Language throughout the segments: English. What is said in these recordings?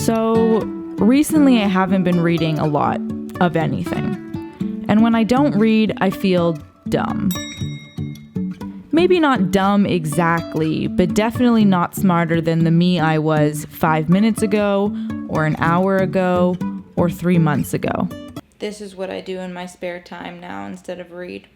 So, recently I haven't been reading a lot of anything. And when I don't read, I feel dumb. Maybe not dumb exactly, but definitely not smarter than the me I was 5 minutes ago, or an hour ago, or 3 months ago. This is what I do in my spare time now instead of read.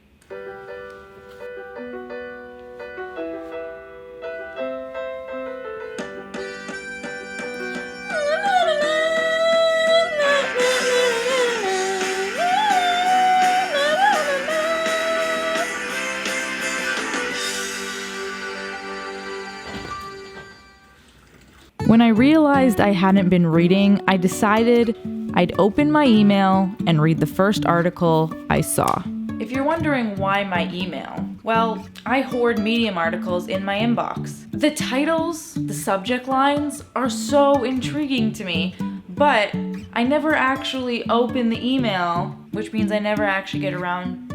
When I realized I hadn't been reading, I decided I'd open my email and read the first article I saw. If you're wondering why my email, well, I hoard Medium articles in my inbox. The titles, the subject lines are so intriguing to me, but I never actually open the email, which means I never actually get around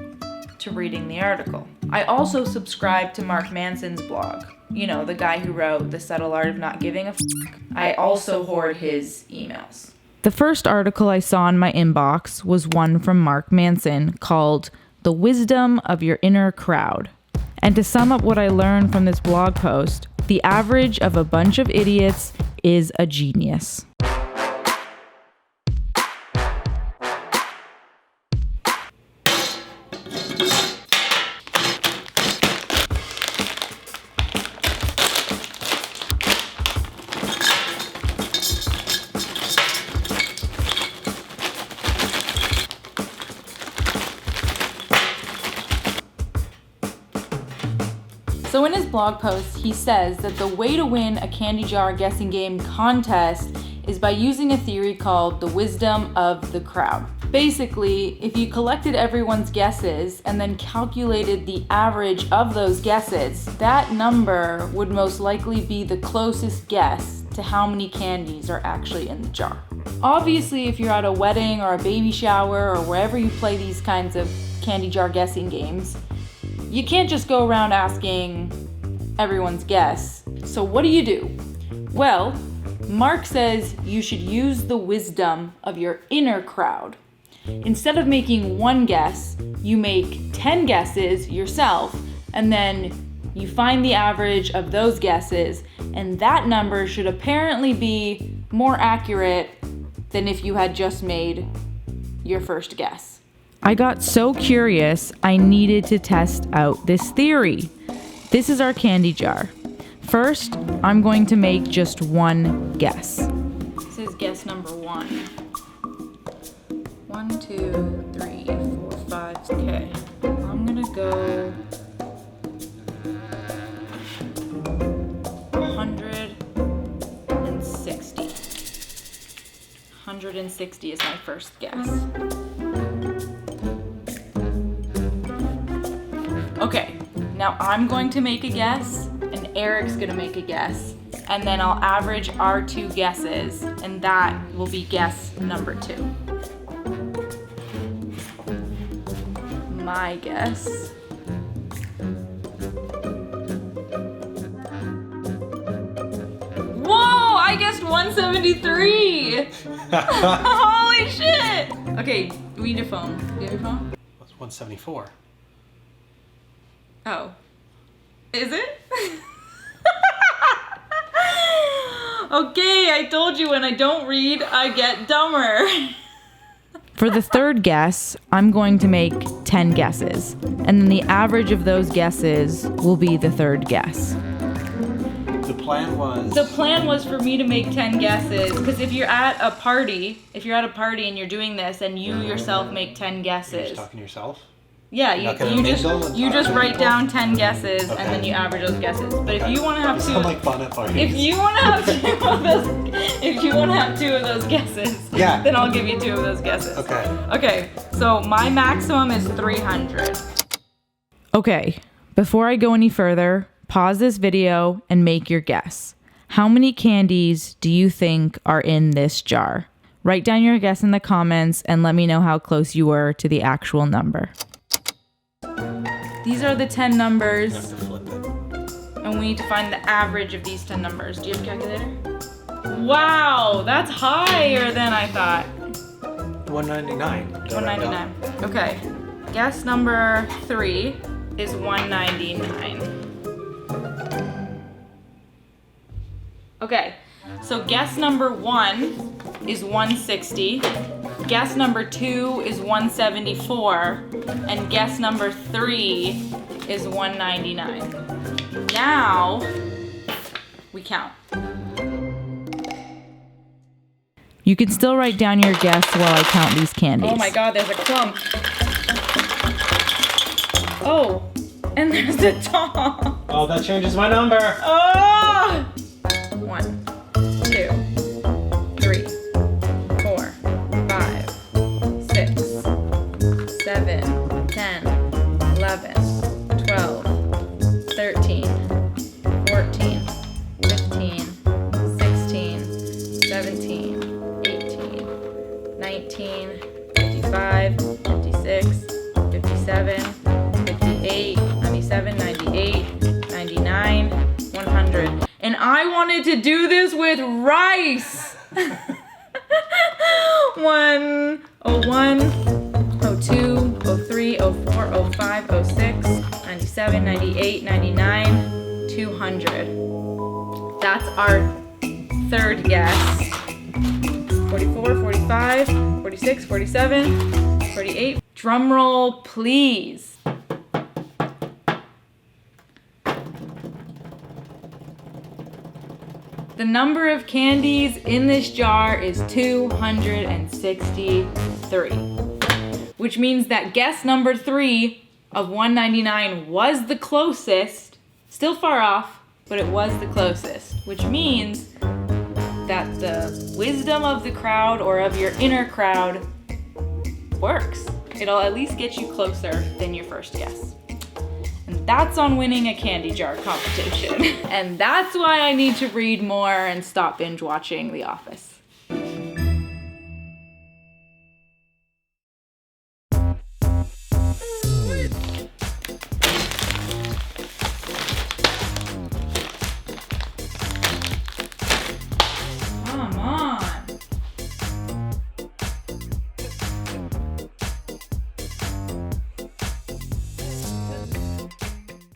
to reading the article. I also subscribe to Mark Manson's blog. You know, the guy who wrote The Subtle Art of Not Giving a F***. I also hoard his emails. The first article I saw in my inbox was one from Mark Manson called The Wisdom of Your Inner Crowd. And to sum up what I learned from this blog post, the average of a bunch of idiots is a genius. So in his blog post, he says that the way to win a candy jar guessing game contest is by using a theory called the wisdom of the crowd. Basically, if you collected everyone's guesses and then calculated the average of those guesses, that number would most likely be the closest guess to how many candies are actually in the jar. Obviously, if you're at a wedding or a baby shower or wherever you play these kinds of candy jar guessing games, you can't just go around asking everyone's guess. So what do? Well, Mark says you should use the wisdom of your inner crowd. Instead of making one guess, you make 10 guesses yourself, and then you find the average of those guesses, and that number should apparently be more accurate than if you had just made your first guess. I got so curious, I needed to test out this theory. This is our candy jar. First, I'm going to make just one guess. This is guess number 1. 1, 2, 3, 4, 5. Okay. I'm gonna go 160. 160 is my first guess. Okay, now I'm going to make a guess, and Eric's gonna make a guess, and then I'll average our 2 guesses, and that will be guess number 2. My guess. Whoa, I guessed 173! Holy shit! Okay, we need a phone. Do you have your phone? That's 174. Oh. Is it? Okay, I told you when I don't read, I get dumber. For the third guess, I'm going to make 10 guesses, and then the average of those guesses will be the third guess. The plan was for me to make 10 guesses, because if you're at a party and you're doing this, and you yourself make 10 guesses. You're just talking to yourself? Yeah, you just write down 10 guesses, okay, and then you average those guesses. But if you want to have if you want to have 2 of those guesses, yeah, then I'll give you 2 of those guesses. Okay. Okay. So my maximum is 300. Okay. Before I go any further, pause this video and make your guess. How many candies do you think are in this jar? Write down your guess in the comments and let me know how close you were to the actual number. These are the 10 numbers, You have to flip it. and we need to find the average of these 10 numbers. Do you have a calculator? Wow, that's higher than I thought. 199. 199. Okay. Guess number 3 is 199. Okay. So guess number 1 is 160. Guess number 2 is 174. And guess number 3 is 199. Now we count. You can still write down your guess while I count these candies. Oh my god, there's a clump. Oh, and there's a top. Oh, that changes my number. Oh! 1, 2, 3, 4, 5, 6, 7, 10, 11, 12, 13, 14, 15, 16, 17, 18, 19, 55, 56, 57, 58, 97, 98, 99, 100. And I wanted to do this with rice. 101, 02, 03, 04, 05, 06, 97, 98, 99, 200. That's our third guess. 44, 45, 46, 47, 48. Drum roll, please. The number of candies in this jar is 263, which means that guess number 3 of 199 was the closest, still far off, but it was the closest, which means that the wisdom of the crowd or of your inner crowd works. It'll at least get you closer than your first guess. And that's on winning a candy jar competition. And that's why I need to read more and stop binge watching The Office.